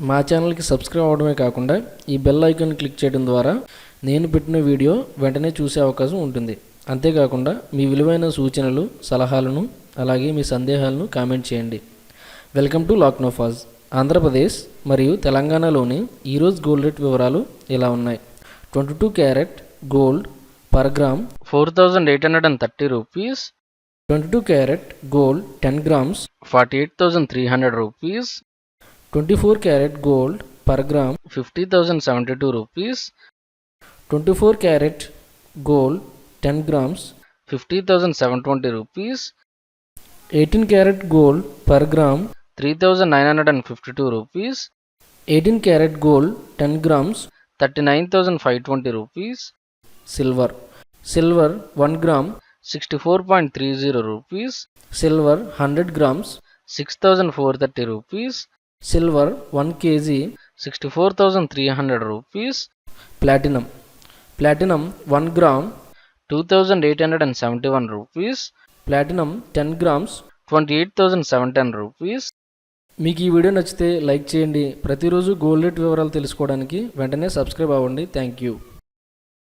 మా ఛానల్కి సబ్స్క్రైబ్ అవ్వడమే కాకుండా ఈ బెల్ ఐకాన్ క్లిక్ చేయడం ద్వారా నేను పెట్టిన వీడియో వెంటనే చూసే అవకాశం ఉంటుంది. అంతేకాకుండా మీ విలువైన సూచనలు, సలహాలను అలాగే మీ సందేహాలను కామెంట్ చేయండి. Welcome to లాక్నోఫాజ్. ఆంధ్రప్రదేశ్ మరియు తెలంగాణలోని ఈరోజు గోల్డ్ రేట్ వివరాలు ఇలా ఉన్నాయి. 22 carat gold per gram 4,830 rupees. 22 carat gold 10 grams 48,300 rupees. 24 carat gold per gram 50,072 rupees. 24 carat gold 10 grams 50,720 rupees. 18 carat gold per gram 3,952 rupees. 18 carat gold 10 grams 39,520 rupees. Silver 1 gram 64.30 rupees. Silver 100 grams 6,430 rupees. Silver 1 kg 64,300 rupees. Platinum 1 gram 2,871 rupees. Platinum 10 grams 28,710 rupees. మీకు ఈ video నచ్చితే like చేయండి. ప్రతిరోజు gold rate వివరాలు తెలుసుకోవడానికి వెంటనే subscribe అవ్వండి. Thank you.